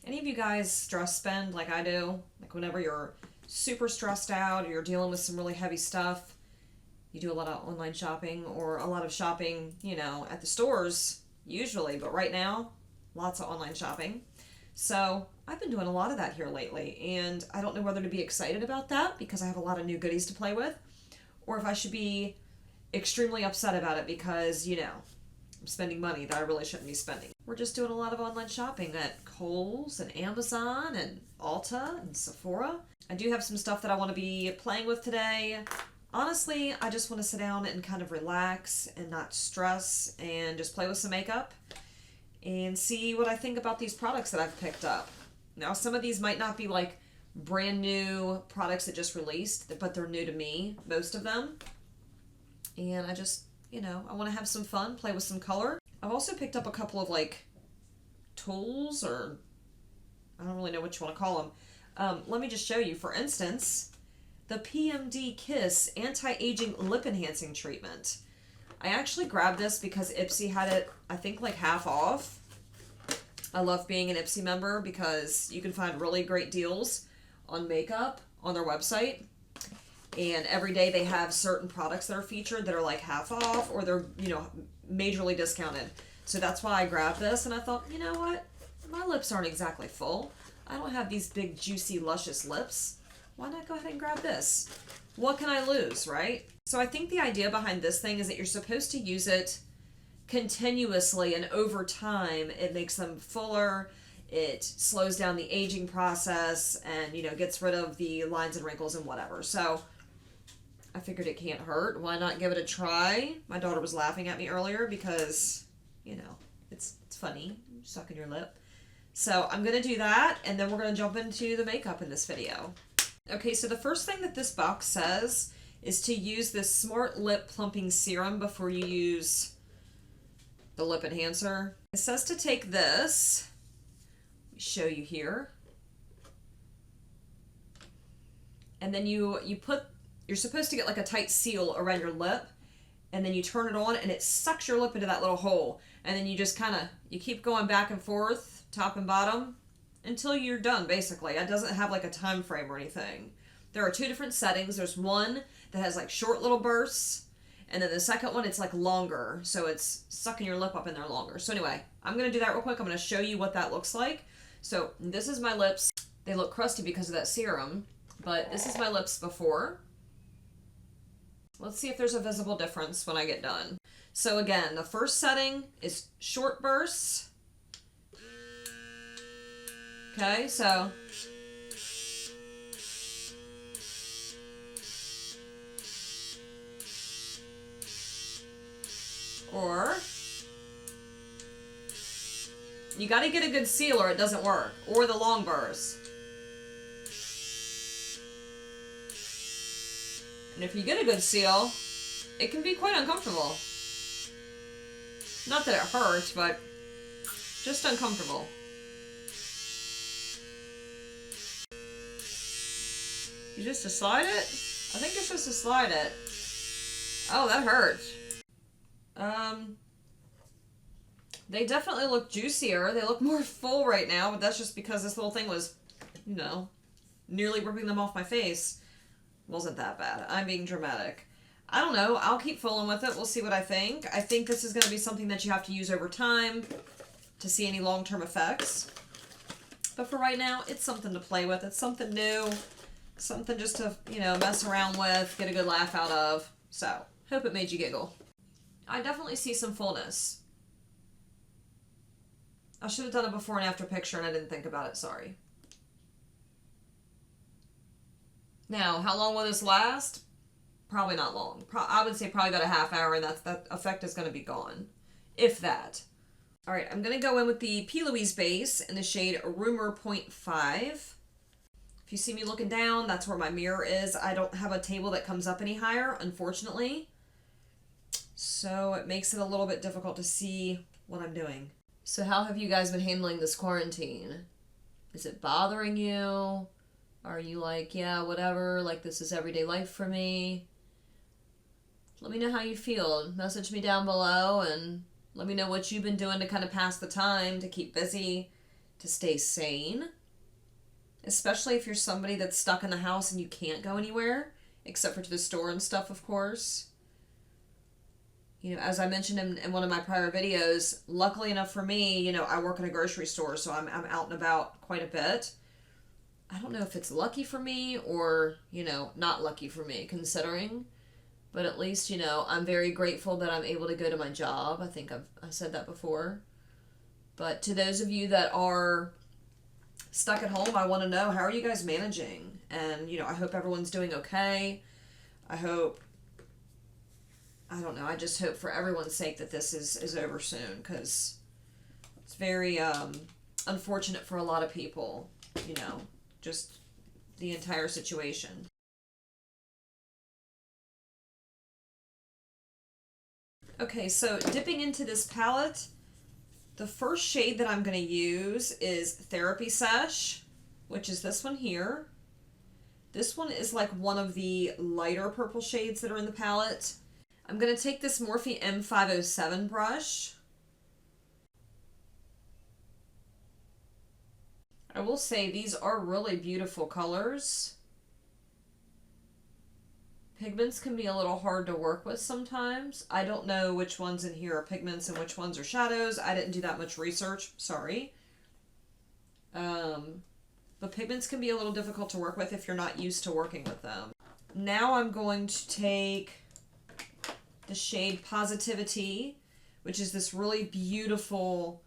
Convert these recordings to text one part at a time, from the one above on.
Any of you guys stress spend like I do? Like whenever you're super stressed out or you're dealing with some really heavy stuff, you do a lot of online shopping or a lot of shopping, you know, at the stores usually, but right now, lots of online shopping. So I've been doing a lot of that here lately, and I don't know whether to be excited about that because I have a lot of new goodies to play with, or if I should be extremely upset about it because, you know, I'm spending money that I really shouldn't be spending. We're just doing a lot of online shopping at Kohl's and Amazon and Ulta and Sephora. I do have some stuff that I want to be playing with today. Honestly, I just want to sit down and kind of relax and not stress and just play with some makeup and see what I think about these products that I've picked up. Now, some of these might not be like brand new products that just released, but they're new to me, most of them. And I just, you know, I want to have some fun, play with some color. I've also picked up a couple of like tools, or I don't really know what you want to call them. Let me just show you. For instance, the PMD Kiss Anti-Aging Lip Enhancing Treatment. I actually grabbed this because Ipsy had it, I think, like half off. I love being an Ipsy member because you can find really great deals on makeup on their website. And every day they have certain products that are featured that are like half off or they're, you know, majorly discounted. So that's why I grabbed this, and I thought, you know what? My lips aren't exactly full. I don't have these big, juicy, luscious lips. Why not go ahead and grab this? What can I lose, right? So I think the idea behind this thing is that you're supposed to use it continuously, and over time it makes them fuller. It slows down the aging process and, you know, gets rid of the lines and wrinkles and whatever. So I figured it can't hurt. Why not give it a try? My daughter was laughing at me earlier because, you know, it's funny, sucking your lip. So I'm going to do that, and then we're going to jump into the makeup in this video. Okay, so the first thing that this box says is to use this Smart Lip Plumping Serum before you use the lip enhancer. It says to take this, let me show you here, and then you're supposed to get like a tight seal around your lip, and then you turn it on and it sucks your lip into that little hole, and then you just kind of, you keep going back and forth, top and bottom, until you're done, basically. It doesn't have like a time frame or anything. There are two different settings. There's one that has like short little bursts, and then the second one, it's like longer, so it's sucking your lip up in there longer. So anyway, I'm going to do that real quick. I'm going to show you what that looks like. So this is my lips. They look crusty because of that serum, but this is my lips before. Let's see if there's a visible difference when I get done. So again, the first setting is short bursts. Okay, so or you got to get a good seal or it doesn't work, or the long bursts. And if you get a good seal, it can be quite uncomfortable. Not that it hurts, but just uncomfortable. You just to slide it? I think it's just to slide it. Oh, that hurts. They definitely look juicier. They look more full right now, but that's just because this little thing was, you know, nearly ripping them off my face. Wasn't that bad. I'm being dramatic. I don't know. I'll keep fooling with it. We'll see what I think. I think this is going to be something that you have to use over time to see any long-term effects. But for right now, it's something to play with. It's something new. Something just to, you know, mess around with, get a good laugh out of. So, hope it made you giggle. I definitely see some fullness. I should have done a before and after picture and I didn't think about it. Sorry. Now, how long will this last? Probably not long. I would say probably about a half hour, and that effect is going to be gone. If that. Alright, I'm going to go in with the P. Louise base in the shade Rumor 0.5. If you see me looking down, that's where my mirror is. I don't have a table that comes up any higher, unfortunately. So it makes it a little bit difficult to see what I'm doing. So how have you guys been handling this quarantine? Is it bothering you? Are you like, yeah, whatever, like this is everyday life for me? Let me know how you feel. Message me down below and let me know what you've been doing to kind of pass the time, to keep busy, to stay sane, especially if you're somebody that's stuck in the house and you can't go anywhere, except for to the store and stuff, of course. You know, as I mentioned in one of my prior videos, luckily enough for me, you know, I work in a grocery store, so I'm out and about quite a bit. I don't know if it's lucky for me or, you know, not lucky for me, considering. But at least, you know, I'm very grateful that I'm able to go to my job. I think I said that before. But to those of you that are stuck at home, I want to know, how are you guys managing? And, you know, I hope everyone's doing okay. I don't know, I just hope for everyone's sake that this is over soon, because it's very unfortunate for a lot of people, you know, just the entire situation. Okay, so dipping into this palette, the first shade that I'm going to use is Therapy Sash, which is this one here. This one is like one of the lighter purple shades that are in the palette. I'm going to take this Morphe M507 brush. I will say these are really beautiful colors. Pigments can be a little hard to work with sometimes. I don't know which ones in here are pigments and which ones are shadows. I didn't do that much research, sorry. But pigments can be a little difficult to work with if you're not used to working with them. Now I'm going to take the shade Positivity, which is this really beautiful,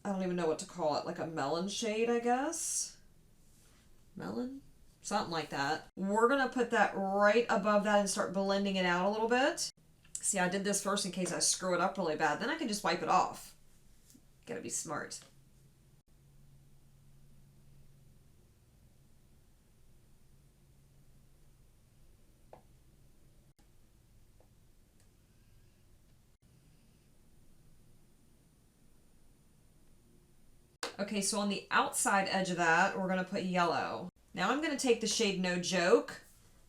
I don't even know what to call it, like a melon shade, I guess. Melon? Something like that. We're going to put that right above that and start blending it out a little bit. See, I did this first in case I screw it up really bad. Then I can just wipe it off. Gotta be smart. Okay, so on the outside edge of that, we're going to put yellow. Now I'm going to take the shade No Joke.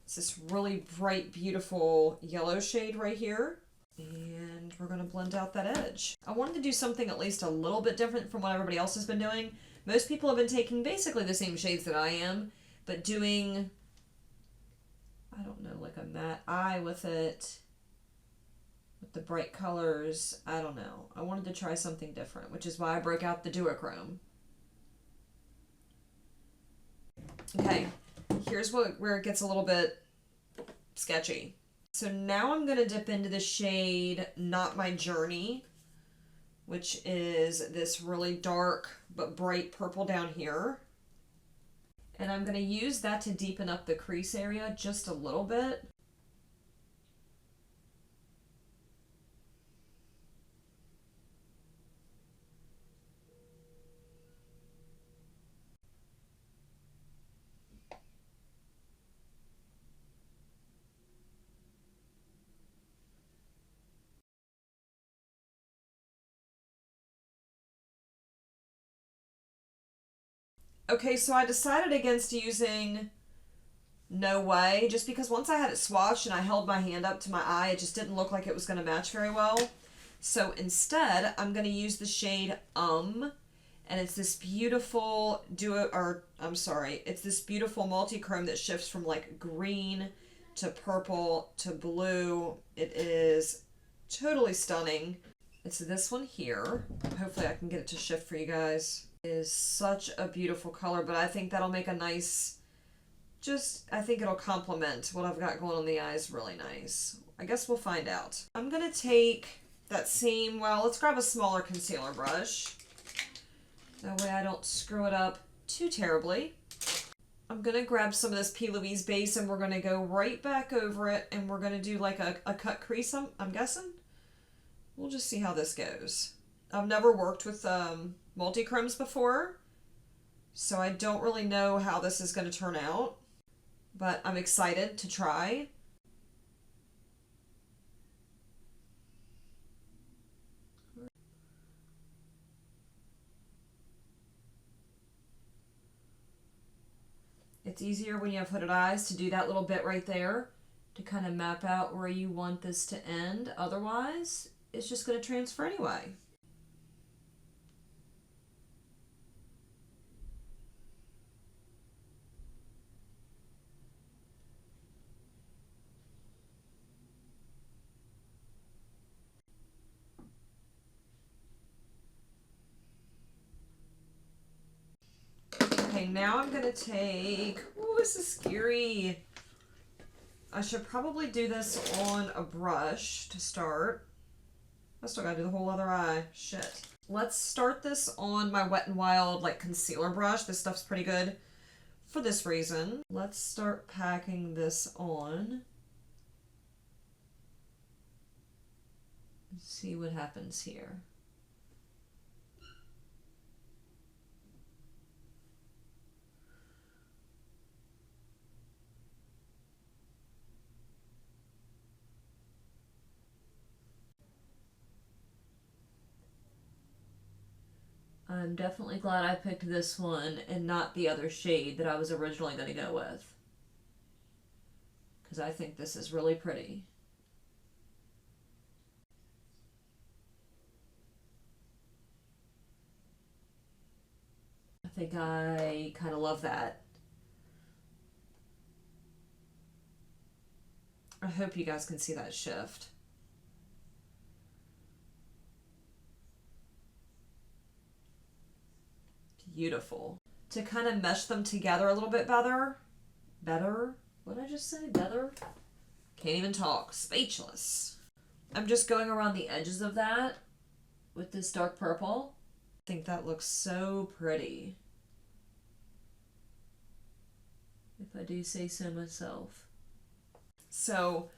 It's this really bright, beautiful yellow shade right here. And we're going to blend out that edge. I wanted to do something at least a little bit different from what everybody else has been doing. Most people have been taking basically the same shades that I am, but doing, I don't know, like a matte eye with it, with the bright colors. I don't know. I wanted to try something different, which is why I broke out the duochrome. Okay, here's where it gets a little bit sketchy. So now I'm going to dip into the shade Not My Journey, which is this really dark but bright purple down here. And I'm going to use that to deepen up the crease area just a little bit. Okay, so I decided against using No Way, just because once I had it swatched and I held my hand up to my eye, it just didn't look like it was going to match very well. So instead, I'm going to use the shade and it's this beautiful it's this beautiful multichrome that shifts from like green to purple to blue. It is totally stunning. It's this one here. Hopefully I can get it to shift for you guys. It is such a beautiful color, but I think that'll make a nice, I think it'll complement what I've got going on the eyes really nice. I guess we'll find out. I'm going to take that same, let's grab a smaller concealer brush. That way I don't screw it up too terribly. I'm going to grab some of this P. Louise base and we're going to go right back over it and we're going to do like a cut crease, I'm guessing. We'll just see how this goes. I've never worked with Multichromes before, so I don't really know how this is going to turn out, but I'm excited to try. It's easier when you have hooded eyes to do that little bit right there to kind of map out where you want this to end. Otherwise, it's just going to transfer anyway. Okay, now I'm going to take... Oh, this is scary. I should probably do this on a brush to start. I still got to do the whole other eye. Shit. Let's start this on my Wet n Wild like concealer brush. This stuff's pretty good for this reason. Let's start packing this on. Let's see what happens here. I'm definitely glad I picked this one and not the other shade that I was originally going to go with. Because I think this is really pretty. I think I kind of love that. I hope you guys can see that shift. Beautiful. To kind of mesh them together a little bit better. What did I just say? Better? Can't even talk. Speechless. I'm just going around the edges of that with this dark purple. I think that looks so pretty. If I do say so myself. So,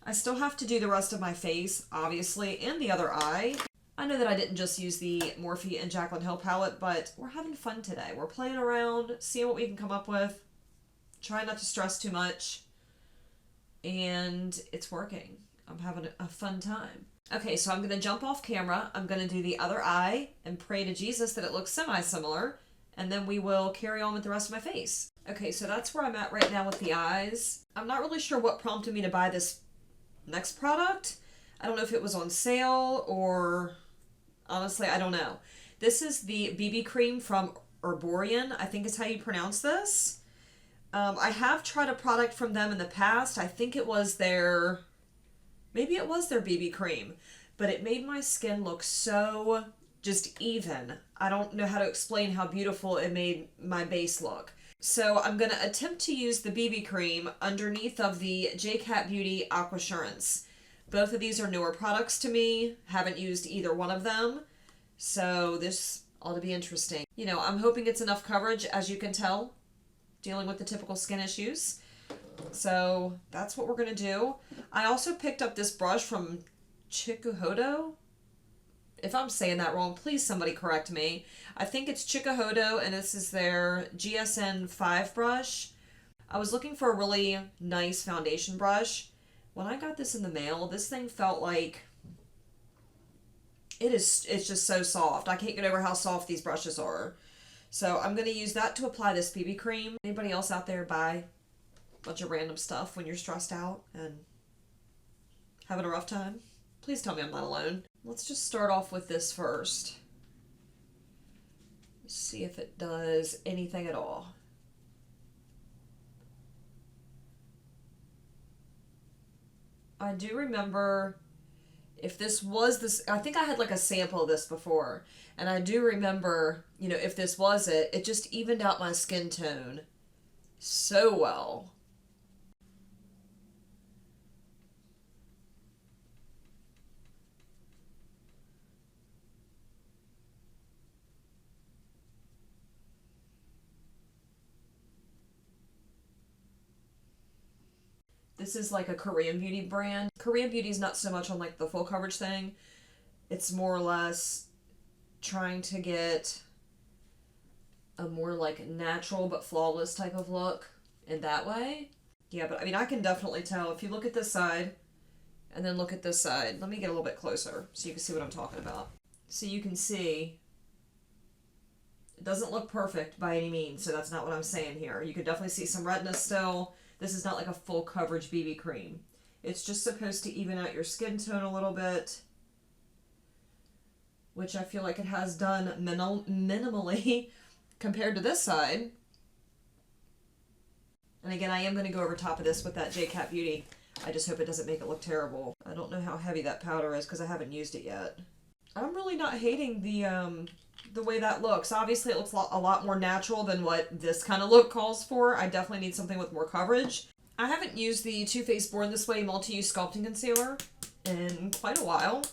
I still have to do the rest of my face, obviously, and the other eye. I know that I didn't just use the Morphe and Jaclyn Hill palette, but we're having fun today. We're playing around, seeing what we can come up with, trying not to stress too much, and it's working. I'm having a fun time. Okay, so I'm going to jump off camera. I'm going to do the other eye and pray to Jesus that it looks semi-similar, and then we will carry on with the rest of my face. Okay, so that's where I'm at right now with the eyes. I'm not really sure what prompted me to buy this next product. I don't know if it was on sale or... Honestly, I don't know. This is the BB cream from Erborian, I think is how you pronounce this. I have tried a product from them in the past. I think it was their... Maybe it was their BB cream. But it made my skin look so just even. I don't know how to explain how beautiful it made my base look. So I'm going to attempt to use the BB cream underneath of the J.Cat Beauty Aquasurance. Both of these are newer products to me. Haven't used either one of them. So this ought to be interesting. You know, I'm hoping it's enough coverage, as you can tell, dealing with the typical skin issues. So that's what we're going to do. I also picked up this brush from Chikuhodo. If I'm saying that wrong, please somebody correct me. I think it's Chikuhodo, and this is their GSN 5 brush. I was looking for a really nice foundation brush. When I got this in the mail, this thing felt like it's just so soft. I can't get over how soft these brushes are. So I'm going to use that to apply this BB cream. Anybody else out there buy a bunch of random stuff when you're stressed out and having a rough time? Please tell me I'm not alone. Let's just start off with this first. See if it does anything at all. I do remember if this was this, I think I had like a sample of this before, and I do remember, you know, if this was it, it just evened out my skin tone so well. This is like a Korean beauty brand. Korean beauty is not so much on like the full coverage thing. It's more or less trying to get a more like natural but flawless type of look in that way. Yeah, but I mean, I can definitely tell if you look at this side and then look at this side. Let me get a little bit closer so you can see what I'm talking about. So you can see it doesn't look perfect by any means, so that's not what I'm saying here. You can definitely see some redness still. This is not like a full coverage BB cream. It's just supposed to even out your skin tone a little bit, which I feel like it has done minimally compared to this side. And again, I am going to go over top of this with that J.Cat Beauty. I just hope it doesn't make it look terrible. I don't know how heavy that powder is because I haven't used it yet. I'm really not hating the the way that looks. Obviously, it looks a lot more natural than what this kind of look calls for. I definitely need something with more coverage. I haven't used the Too Faced Born This Way Multi-Use Sculpting Concealer in quite a while.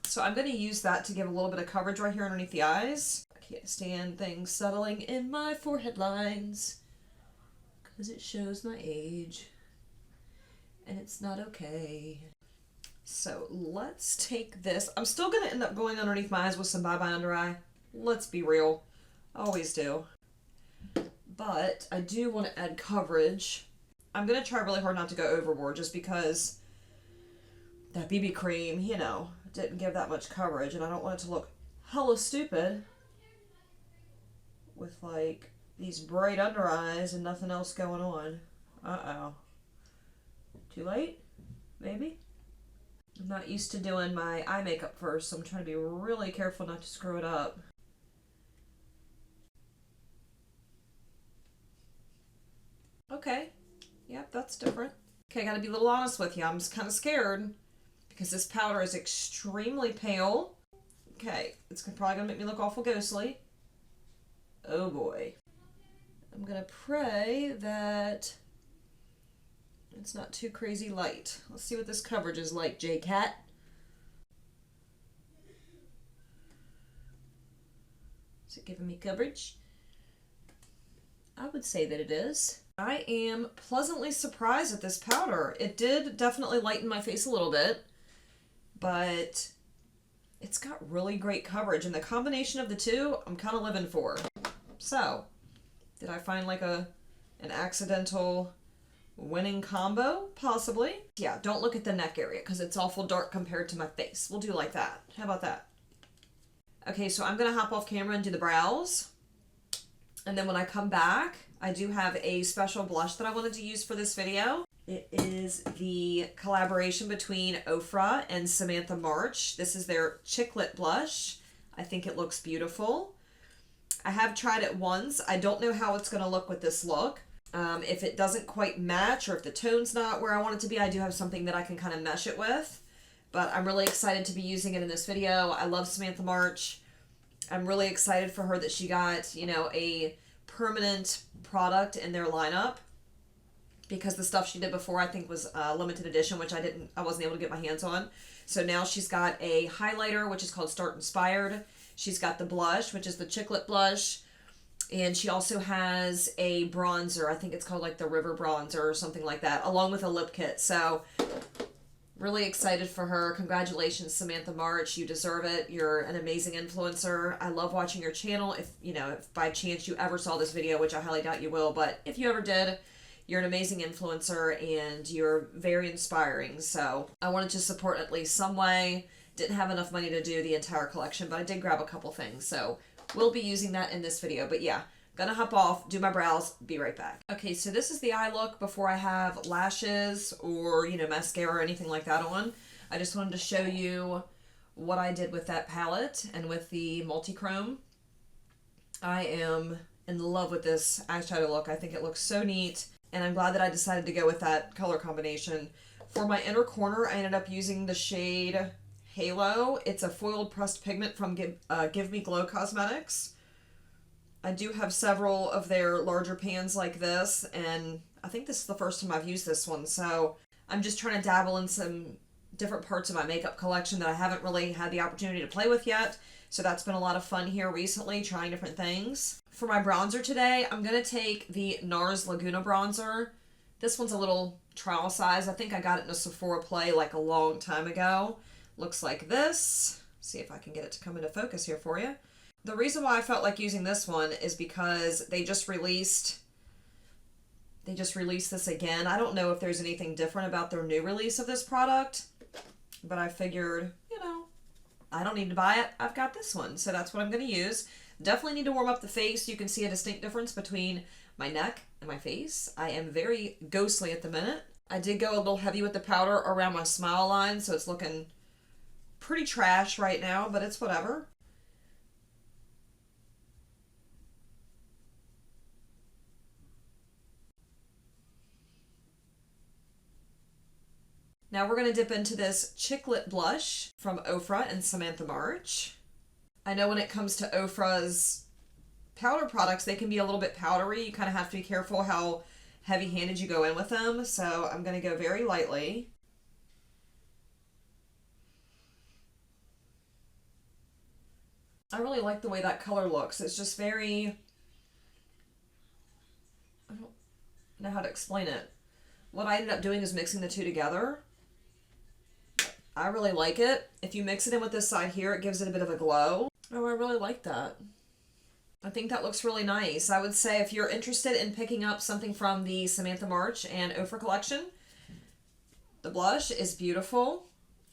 So I'm going to use that to give a little bit of coverage right here underneath the eyes. I can't stand things settling in my forehead lines because it shows my age. And it's not okay. So let's take this. I'm still going to end up going underneath my eyes with some Bye Bye Under Eye. Let's be real. Always do. But I do want to add coverage. I'm going to try really hard not to go overboard just because that BB cream, you know, didn't give that much coverage. And I don't want it to look hella stupid with like these bright under eyes and nothing else going on. Uh-oh. Too late? Maybe? I'm not used to doing my eye makeup first, so I'm trying to be really careful not to screw it up. Okay. Yep, that's different. Okay, I gotta be a little honest with you. I'm just kind of scared because this powder is extremely pale. Okay, it's probably gonna make me look awful ghostly. Oh boy. I'm gonna pray that it's not too crazy light. Let's see what this coverage is like, J.Cat. Is it giving me coverage? I would say that it is. I am pleasantly surprised at this powder. It did definitely lighten my face a little bit, but it's got really great coverage, and the combination of the two, I'm kind of living for. So, did I find like an accidental winning combo? Possibly. Yeah, don't look at the neck area because it's awful dark compared to my face. We'll do like that. How about that? Okay, so I'm going to hop off camera and do the brows. And then when I come back, I do have a special blush that I wanted to use for this video. It is the collaboration between Ofra and Samantha March. This is their Chiclet blush. I think it looks beautiful. I have tried it once. I don't know how it's going to look with this look. If it doesn't quite match or if the tone's not where I want it to be, I do have something that I can kind of mesh it with. But I'm really excited to be using it in this video. I love Samantha March. I'm really excited for her that she got, you know, a permanent product in their lineup, because the stuff she did before I think was limited edition, which I wasn't able to get my hands on. So now she's got a highlighter, which is called Start Inspired. She's got the blush, which is the Chiclet blush. And she also has a bronzer. I think it's called like the River Bronzer or something like that, along with a lip kit. So really excited for her. Congratulations, Samantha March. You deserve it. You're an amazing influencer. I love watching your channel. If by chance you ever saw this video, which I highly doubt you will, but if you ever did, you're an amazing influencer and you're very inspiring. So I wanted to support in at least some way. Didn't have enough money to do the entire collection, but I did grab a couple things. So we'll be using that in this video. But yeah, gonna hop off, do my brows, be right back. Okay, so this is the eye look before I have lashes or, mascara or anything like that on. I just wanted to show you what I did with that palette and with the Multichrome. I am in love with this eyeshadow look. I think it looks so neat, and I'm glad that I decided to go with that color combination. For my inner corner, I ended up using the shade Halo. It's a foiled pressed pigment from Give Me Glow Cosmetics. I do have several of their larger pans like this, and I think this is the first time I've used this one, so I'm just trying to dabble in some different parts of my makeup collection that I haven't really had the opportunity to play with yet, so that's been a lot of fun here recently, trying different things. For my bronzer today, I'm going to take the NARS Laguna bronzer. This one's a little trial size. I think I got it in a Sephora play like a long time ago. Looks like this. See if I can get it to come into focus here for you. The reason why I felt like using this one is because they just released this again. I don't know if there's anything different about their new release of this product, but I figured, I don't need to buy it. I've got this one, so that's what I'm going to use. Definitely need to warm up the face. You can see a distinct difference between my neck and my face. I am very ghostly at the minute. I did go a little heavy with the powder around my smile line, so it's looking pretty trash right now, but it's whatever. Now we're going to dip into this Chiclet blush from Ofra and Samantha March. I know when it comes to Ofra's powder products, they can be a little bit powdery. You kind of have to be careful how heavy-handed you go in with them. So I'm going to go very lightly. I really like the way that color looks. It's just very... I don't know how to explain it. What I ended up doing is mixing the two together. I really like it. If you mix it in with this side here, it gives it a bit of a glow. Oh, I really like that. I think that looks really nice. I would say if you're interested in picking up something from the Samantha March and Ofra collection, the blush is beautiful.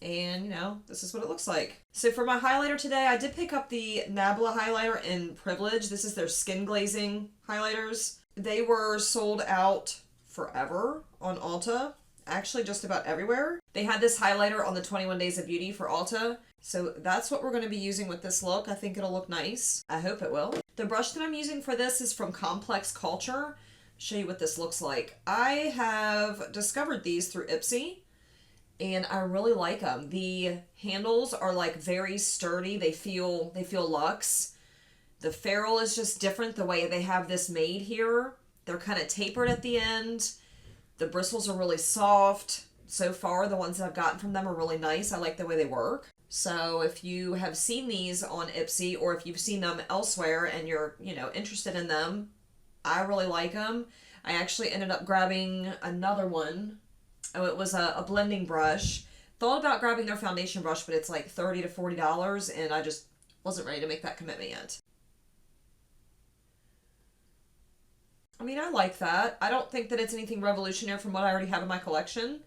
And, you know, this is what it looks like. So for my highlighter today, I did pick up the Nabla highlighter in Privilege. This is their skin glazing highlighters. They were sold out forever on Ulta. Actually, just about everywhere. They had this highlighter on the 21 Days of Beauty for Ulta. So that's what we're going to be using with this look. I think it'll look nice. I hope it will. The brush that I'm using for this is from Complex Culture. I'll show you what this looks like. I have discovered these through Ipsy, and I really like them. The handles are like very sturdy. They feel luxe. The ferrule is just different the way they have this made here. They're kind of tapered at the end. The bristles are really soft. So far, the ones that I've gotten from them are really nice. I like the way they work. So if you have seen these on Ipsy, or if you've seen them elsewhere and you're, you know, interested in them, I really like them. I actually ended up grabbing another one. Oh, it was a blending brush. Thought about grabbing their foundation brush, but it's like $30 to $40, and I just wasn't ready to make that commitment yet. I mean, I like that. I don't think that it's anything revolutionary from what I already have in my collection.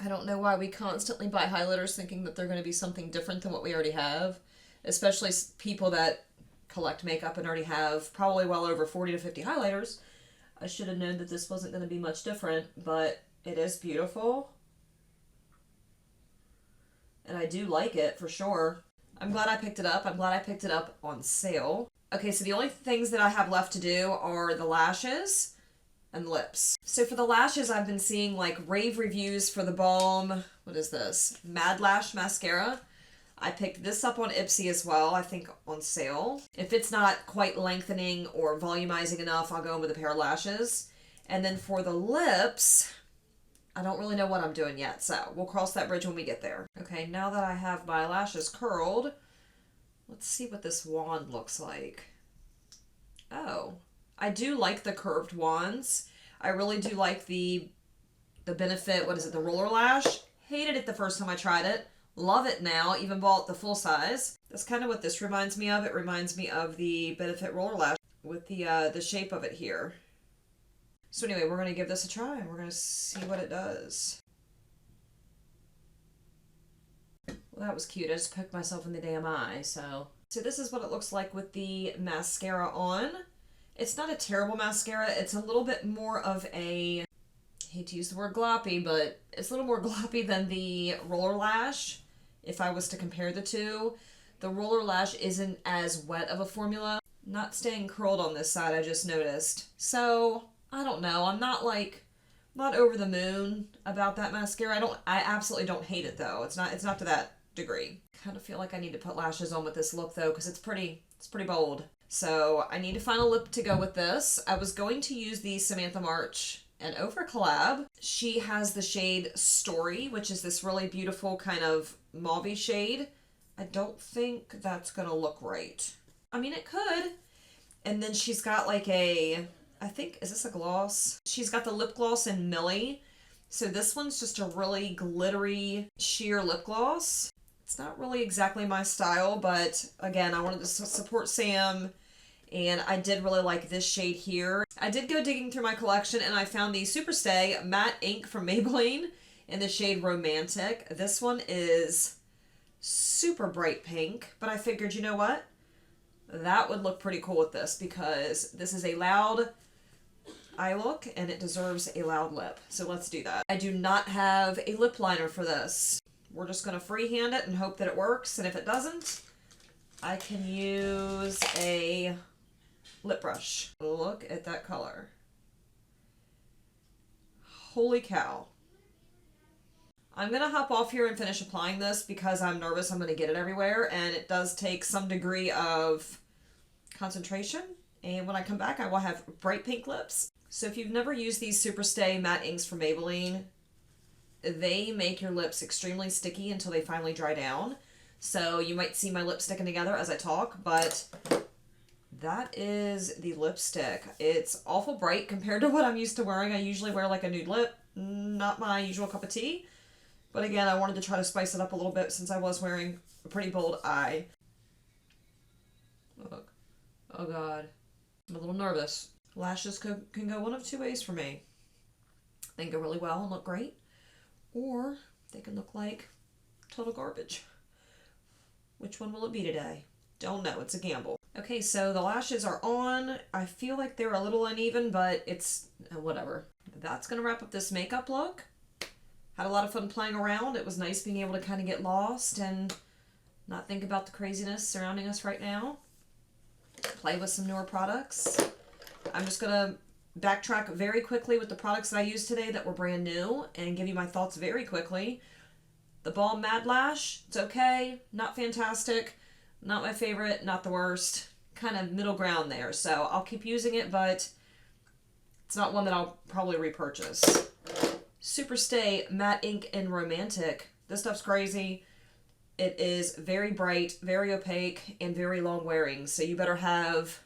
I don't know why we constantly buy highlighters thinking that they're going to be something different than what we already have. Especially people that collect makeup and already have probably well over 40 to 50 highlighters. I should have known that this wasn't going to be much different, but it is beautiful. And I do like it, for sure. I'm glad I picked it up. I'm glad I picked it up on sale. Okay, so the only things that I have left to do are the lashes and lips. So for the lashes, I've been seeing like rave reviews for the Balm, what is this? Mad Lash Mascara. I picked this up on Ipsy as well, I think on sale. If it's not quite lengthening or volumizing enough, I'll go in with a pair of lashes. And then for the lips, I don't really know what I'm doing yet, so we'll cross that bridge when we get there. Okay, now that I have my lashes curled, let's see what this wand looks like. Oh, I do like the curved wands. I really do like the Benefit, what is it, the Roller Lash. Hated it the first time I tried it. Love it now, even bought the full size. That's kind of what this reminds me of. It reminds me of the Benefit Roller Lash with the shape of it here. So anyway, we're going to give this a try and we're going to see what it does. Well, that was cute. I just poked myself in the damn eye, so this is what it looks like with the mascara on. It's not a terrible mascara. It's a little bit more of a, I hate to use the word gloppy, but it's a little more gloppy than the Roller Lash. If I was to compare the two, the Roller Lash isn't as wet of a formula. Not staying curled on this side, I just noticed. So, I don't know. I'm not over the moon about that mascara. I absolutely don't hate it though. It's not to that degree. Kind of feel like I need to put lashes on with this look though, because it's pretty bold. So I need to find a lip to go with this. I was going to use the Samantha March and Ofra collab. She has the shade Story, which is this really beautiful kind of mauve shade. I don't think that's gonna look right. I mean, it could. And then she's got like a, I think, is this a gloss? She's got the lip gloss in Millie. So this one's just a really glittery sheer lip gloss. It's not really exactly my style, but again, I wanted to support Sam, and I did really like this shade here. I did go digging through my collection, and I found the Superstay Matte Ink from Maybelline in the shade Romantic. This one is super bright pink, but I figured, you know what? That would look pretty cool with this, because this is a loud eye look, and it deserves a loud lip. So let's do that. I do not have a lip liner for this. We're just going to freehand it and hope that it works, and if it doesn't, I can use a lip brush. Look at that color. Holy cow. I'm going to hop off here and finish applying this because I'm nervous I'm going to get it everywhere, and it does take some degree of concentration. And when I come back, I will have bright pink lips. So if you've never used these Superstay matte inks from Maybelline, they make your lips extremely sticky until they finally dry down. So you might see my lips sticking together as I talk, but that is the lipstick. It's awful bright compared to what I'm used to wearing. I usually wear like a nude lip, not my usual cup of tea. But again, I wanted to try to spice it up a little bit since I was wearing a pretty bold eye. Look. Oh God. I'm a little nervous. Lashes can go one of two ways for me. They can go really well and look great, or they can look like total garbage. Which one will it be today? Don't know. It's a gamble. Okay, so the lashes are on. I feel like they're a little uneven, but it's whatever. That's going to wrap up this makeup look. Had a lot of fun playing around. It was nice being able to kind of get lost and not think about the craziness surrounding us right now. Play with some newer products. I'm just going to backtrack very quickly with the products that I used today that were brand new and give you my thoughts very quickly. The Balm Mad Lash, it's okay, not fantastic, not my favorite, not the worst, kind of middle ground there. So I'll keep using it, but it's not one that I'll probably repurchase. Superstay Matte Ink in Romantic. This stuff's crazy. It is very bright, very opaque, and very long wearing. So you better have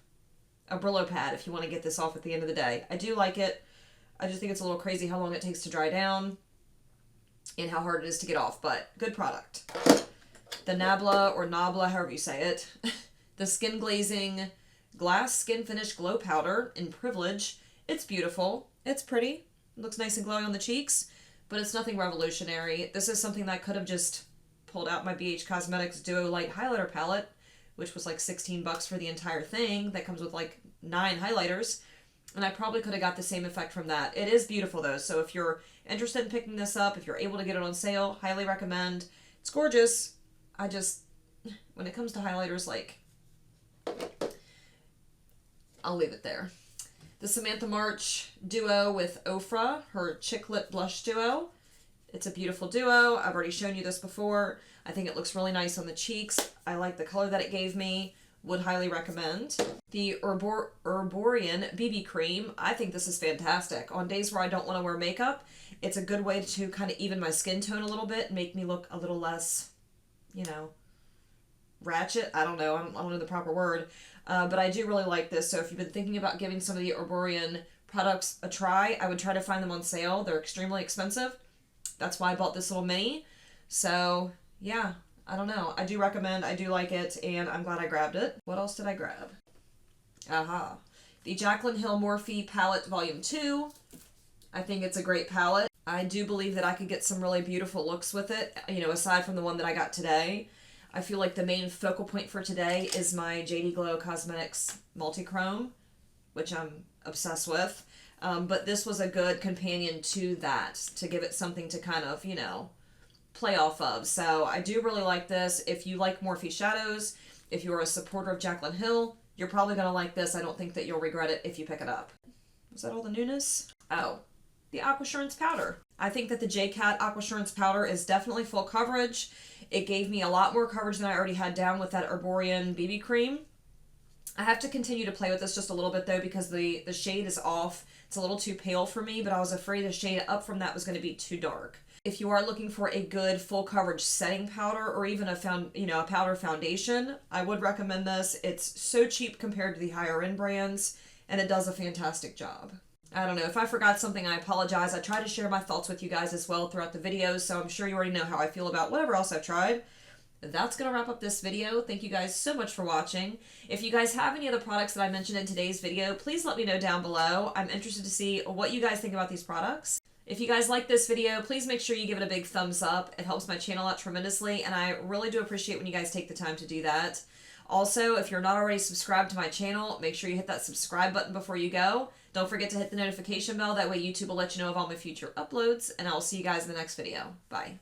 a Brillo pad if you want to get this off at the end of the day. I do like it. I just think it's a little crazy how long it takes to dry down and how hard it is to get off, but good product. The Nabla, or Nabla, however you say it, the Skin Glazing Glass Skin Finish Glow Powder in Privilege. It's beautiful. It's pretty. It looks nice and glowy on the cheeks, but it's nothing revolutionary. This is something that I could have just pulled out my BH Cosmetics Duo Light Highlighter Palette, which was like 16 bucks for the entire thing. That comes with like 9 highlighters. And I probably could have got the same effect from that. It is beautiful though. So if you're interested in picking this up, if you're able to get it on sale, highly recommend. It's gorgeous. When it comes to highlighters, like, I'll leave it there. The Samantha March duo with Ofra, her Chick Lip Blush duo. It's a beautiful duo. I've already shown you this before. I think it looks really nice on the cheeks. I like the color that it gave me. Would highly recommend. The Erborian BB Cream. I think this is fantastic. On days where I don't want to wear makeup, it's a good way to kind of even my skin tone a little bit, make me look a little less, you know, ratchet. I don't know. I don't know the proper word. But I do really like this. So if you've been thinking about giving some of the Erborian products a try, I would try to find them on sale. They're extremely expensive. That's why I bought this little mini. So yeah, I don't know. I do recommend. I do like it, and I'm glad I grabbed it. What else did I grab? Aha. The Jaclyn Hill Morphe Palette Volume 2. I think it's a great palette. I do believe that I could get some really beautiful looks with it, you know, aside from the one that I got today. I feel like the main focal point for today is my JDGlow Cosmetics Multichrome, which I'm obsessed with. But this was a good companion to that, to give it something to kind of, you know, play off of. So I do really like this. If you like Morphe shadows, if you're a supporter of Jaclyn Hill, you're probably going to like this. I don't think that you'll regret it if you pick it up. Was that all the newness? Oh, the Aquasurance powder. I think that the J.Cat Aquasurance powder is definitely full coverage. It gave me a lot more coverage than I already had down with that Erborian BB Cream. I have to continue to play with this just a little bit though, because the shade is off. It's a little too pale for me, but I was afraid the shade up from that was going to be too dark. If you are looking for a good full coverage setting powder, or even a powder foundation, I would recommend this. It's so cheap compared to the higher end brands, and it does a fantastic job. I don't know, if I forgot something, I apologize. I try to share my thoughts with you guys as well throughout the videos, so I'm sure you already know how I feel about whatever else I've tried. That's going to wrap up this video. Thank you guys so much for watching. If you guys have any other products that I mentioned in today's video, please let me know down below. I'm interested to see what you guys think about these products. If you guys like this video, please make sure you give it a big thumbs up. It helps my channel out tremendously, and I really do appreciate when you guys take the time to do that. Also, if you're not already subscribed to my channel, make sure you hit that subscribe button before you go. Don't forget to hit the notification bell. That way YouTube will let you know of all my future uploads, and I'll see you guys in the next video. Bye.